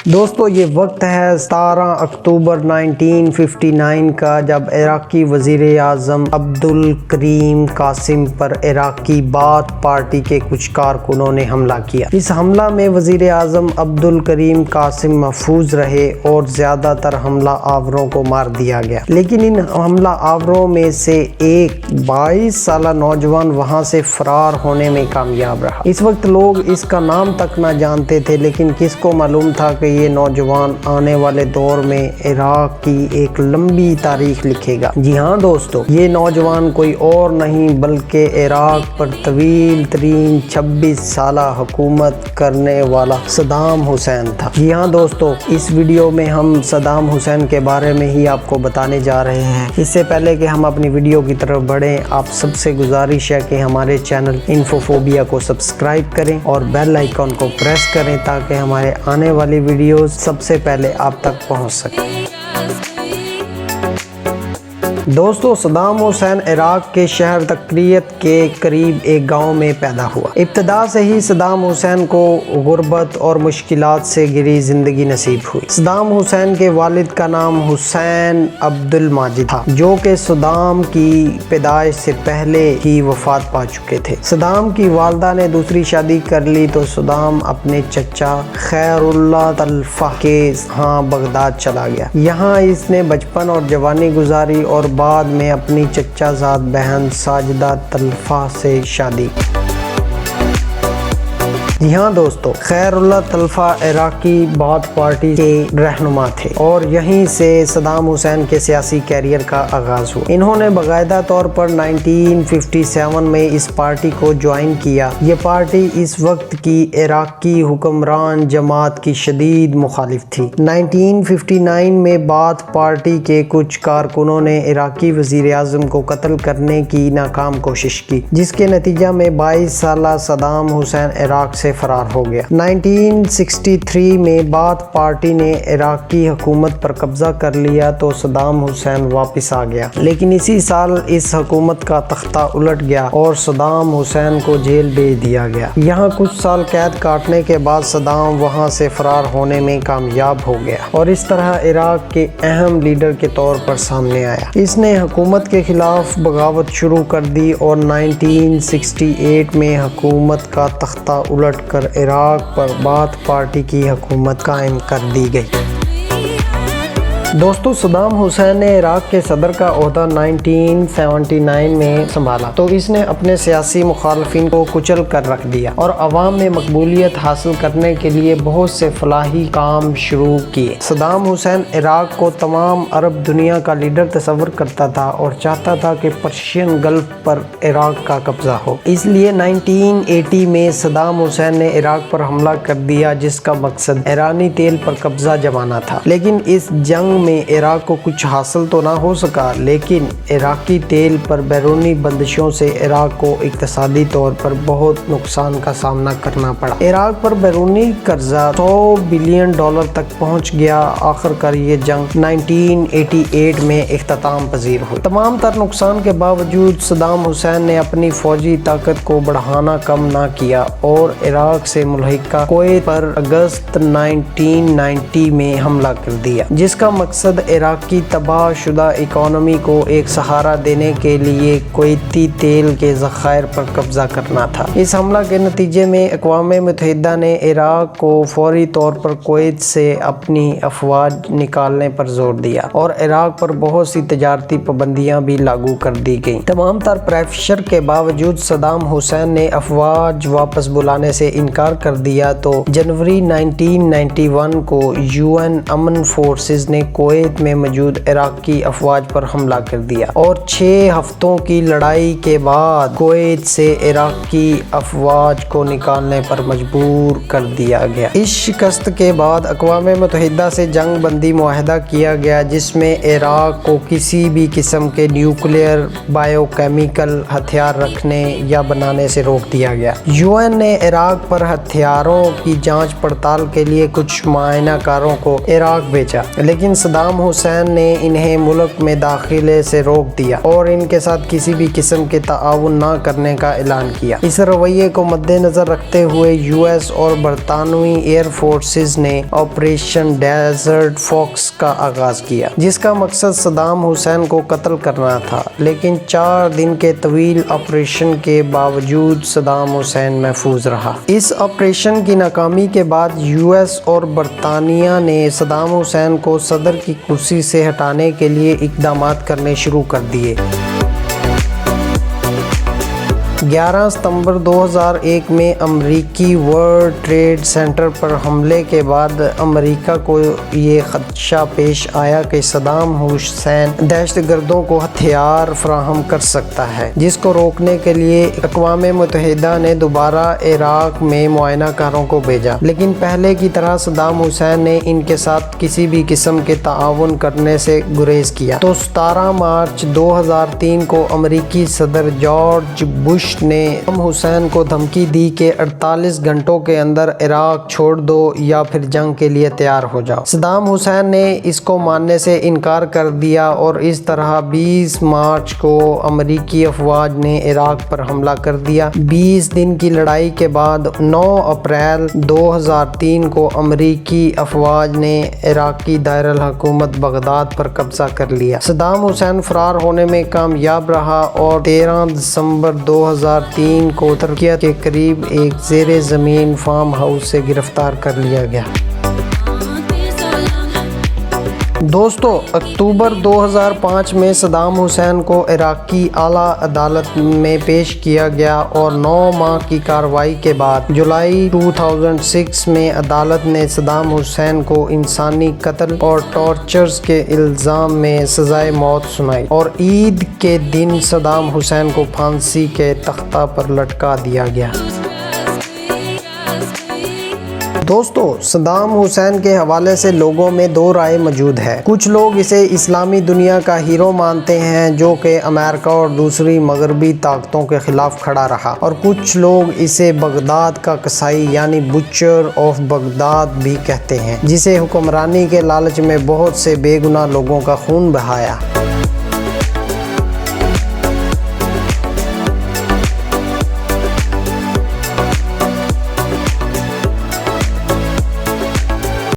دوستو یہ وقت ہے 17 اکتوبر 1959 کا، جب عراقی وزیر اعظم عبدالکریم قاسم پر عراقی باتھ پارٹی کے کچھ کارکنوں نے حملہ کیا۔ اس حملہ میں وزیر اعظم عبدالکریم قاسم محفوظ رہے اور زیادہ تر حملہ آوروں کو مار دیا گیا، لیکن ان حملہ آوروں میں سے ایک 22 سالہ نوجوان وہاں سے فرار ہونے میں کامیاب رہا۔ اس وقت لوگ اس کا نام تک نہ جانتے تھے، لیکن کس کو معلوم تھا کہ یہ نوجوان آنے والے دور میں عراق کی ایک لمبی تاریخ لکھے گا۔ جی ہاں دوستو، یہ نوجوان کوئی اور نہیں بلکہ عراق پر طویل ترین 26 سالہ حکومت کرنے والا صدام حسین تھا۔ جی ہاں دوستو، اس ویڈیو میں ہم صدام حسین کے بارے میں ہی آپ کو بتانے جا رہے ہیں۔ اس سے پہلے کہ ہم اپنی ویڈیو کی طرف بڑھیں، آپ سب سے گزارش ہے کہ ہمارے چینل انفوفوبیا کو سبسکرائب کریں اور بیل آئیکن کو پریس کریں تاکہ ہمارے آنے والی ویڈیوز سب سے پہلے آپ تک پہنچ سکیں۔ دوستو، صدام حسین عراق کے شہر تکریت کے قریب ایک گاؤں میں پیدا ہوا۔ ابتدا سے ہی صدام حسین کو غربت اور مشکلات سے گھری زندگی نصیب ہوئی۔ صدام حسین کے والد کا نام حسین عبدالماجد تھا، جو کہ صدام کی پیدائش سے پہلے ہی وفات پا چکے تھے۔ صدام کی والدہ نے دوسری شادی کر لی تو صدام اپنے چچا خیر اللہ طلفہ کے ہاں بغداد چلا گیا۔ یہاں اس نے بچپن اور جوانی گزاری اور بعد میں اپنی چچا زاد بہن ساجدہ طلفہ سے شادی کی۔ جی ہاں دوستو، خیر اللہ طلفہ عراقی باتھ پارٹی کے رہنما تھے اور یہیں سے صدام حسین کے سیاسی کیریئر کا آغاز ہوا۔ انہوں نے باقاعدہ طور پر 1957 میں اس پارٹی کو جوائن کیا۔ یہ پارٹی اس وقت کی عراقی حکمران جماعت کی شدید مخالف تھی۔ 1959 میں باتھ پارٹی کے کچھ کارکنوں نے عراقی وزیر اعظم کو قتل کرنے کی ناکام کوشش کی، جس کے نتیجہ میں 22 سالہ صدام حسین عراق سے فرار ہو گیا۔ 1963 میں باتھ پارٹی نے عراقی حکومت پر قبضہ کر لیا تو صدام حسین واپس آ گیا، لیکن اسی سال اس حکومت کا تختہ الٹ گیا اور صدام حسین کو جیل بھیج دیا گیا۔ یہاں کچھ سال قید کاٹنے کے بعد صدام وہاں سے فرار ہونے میں کامیاب ہو گیا اور اس طرح عراق کے اہم لیڈر کے طور پر سامنے آیا۔ اس نے حکومت کے خلاف بغاوت شروع کر دی اور 1968 میں حکومت کا تختہ الٹ کر عراق پر باتھ پارٹی کی حکومت قائم کر دی گئی۔ دوستو، صدام حسین نے عراق کے صدر کا عہدہ 1979 میں سنبھالا تو اس نے اپنے سیاسی مخالفین کو کچل کر رکھ دیا اور عوام میں مقبولیت حاصل کرنے کے لیے بہت سے فلاحی کام شروع کیے۔ صدام حسین عراق کو تمام عرب دنیا کا لیڈر تصور کرتا تھا اور چاہتا تھا کہ پرشین گلف پر عراق کا قبضہ ہو۔ اس لیے 1980 میں صدام حسین نے عراق پر حملہ کر دیا، جس کا مقصد ایرانی تیل پر قبضہ جمانا تھا۔ لیکن اس جنگ میں عراق کو کچھ حاصل تو نہ ہو سکا، لیکن عراقی تیل پر بیرونی بندشوں سے عراق کو اقتصادی طور پر بہت نقصان کا سامنا کرنا پڑا۔ عراق پر بیرونی قرضہ $100 بلین تک پہنچ گیا۔ آخر کار یہ جنگ 1988 میں اختتام پذیر ہوئی۔ تمام تر نقصان کے باوجود صدام حسین نے اپنی فوجی طاقت کو بڑھانا کم نہ کیا اور عراق سے ملحقہ کویت پر اگست 1990 میں حملہ کر دیا، جس کا مقصد عراقی تباہ شدہ اکانومی کو ایک سہارا دینے کے لیے کویتی تیل کے ذخائر پر قبضہ کرنا تھا۔ اس حملہ کے نتیجے میں اقوام متحدہ نے عراق کو فوری طور پر کویت سے اپنی افواج نکالنے پر زور دیا اور عراق پر بہت سی تجارتی پابندیاں بھی لاگو کر دی گئیں۔ تمام تر پریشر کے باوجود صدام حسین نے افواج واپس بلانے سے انکار کر دیا تو جنوری 1991 کو UN امن فورسز نے کویت میں موجود عراقی افواج پر حملہ کر دیا اور 6 ہفتوں کی لڑائی کے بعد کویت سے عراقی افواج کو نکالنے پر مجبور کر دیا گیا۔ اس شکست کے بعد اقوام متحدہ سے جنگ بندی معاہدہ کیا گیا، جس میں عراق کو کسی بھی قسم کے نیوکلیئر، بایو کیمیکل ہتھیار رکھنے یا بنانے سے روک دیا گیا۔ UN نے عراق پر ہتھیاروں کی جانچ پڑتال کے لیے کچھ معائنہ کاروں کو عراق بھیجا، لیکن صدام حسین نے انہیں ملک میں داخلے سے روک دیا اور ان کے ساتھ کسی بھی قسم کے تعاون نہ کرنے کا اعلان کیا۔ اس رویے کو مد نظر رکھتے ہوئے یو ایس اور برطانوی ایئر فورسز نے آپریشن ڈیزرٹ فاکس کا آغاز کیا، جس کا مقصد صدام حسین کو قتل کرنا تھا، لیکن 4 دن کے طویل آپریشن کے باوجود صدام حسین محفوظ رہا۔ اس آپریشن کی ناکامی کے بعد یو ایس اور برطانیہ نے صدام حسین کو صدر کی کرسی سے ہٹانے کے لیے اقدامات کرنے شروع کر دیے۔ 11 ستمبر 2001 میں امریکی ورلڈ ٹریڈ سینٹر پر حملے کے بعد امریکہ کو یہ خدشہ پیش آیا کہ صدام حسین دہشت گردوں کو ہتھیار فراہم کر سکتا ہے، جس کو روکنے کے لیے اقوام متحدہ نے دوبارہ عراق میں معائنہ کاروں کو بھیجا، لیکن پہلے کی طرح صدام حسین نے ان کے ساتھ کسی بھی قسم کے تعاون کرنے سے گریز کیا۔ تو 17 مارچ 2003 کو امریکی صدر جارج بش نے صدام حسین کو دھمکی دی کہ 48 گھنٹوں کے اندر عراق چھوڑ دو یا پھر جنگ کے لیے تیار ہو جاؤ۔ صدام حسین نے اس کو ماننے سے انکار کر دیا اور اس طرح 20 مارچ کو امریکی افواج نے عراق پر حملہ کر دیا۔ 20 دن کی لڑائی کے بعد 9 اپریل 2003 کو امریکی افواج نے عراقی دارالحکومت بغداد پر قبضہ کر لیا۔ صدام حسین فرار ہونے میں کامیاب رہا اور 13 دسمبر 2003 کو ترکیہ کے قریب ایک زیر زمین فارم ہاؤس سے گرفتار کر لیا گیا۔ دوستو، اکتوبر 2005 میں صدام حسین کو عراقی اعلیٰ عدالت میں پیش کیا گیا اور 9 ماہ کی کارروائی کے بعد جولائی 2006 میں عدالت نے صدام حسین کو انسانی قتل اور ٹارچرز کے الزام میں سزائے موت سنائی اور عید کے دن صدام حسین کو پھانسی کے تختہ پر لٹکا دیا گیا۔ دوستو، صدام حسین کے حوالے سے لوگوں میں 2 رائے موجود ہے۔ کچھ لوگ اسے اسلامی دنیا کا ہیرو مانتے ہیں جو کہ امریکہ اور دوسری مغربی طاقتوں کے خلاف کھڑا رہا، اور کچھ لوگ اسے بغداد کا قصائی یعنی بچر آف بغداد بھی کہتے ہیں، جسے حکمرانی کے لالچ میں بہت سے بے گناہ لوگوں کا خون بہایا۔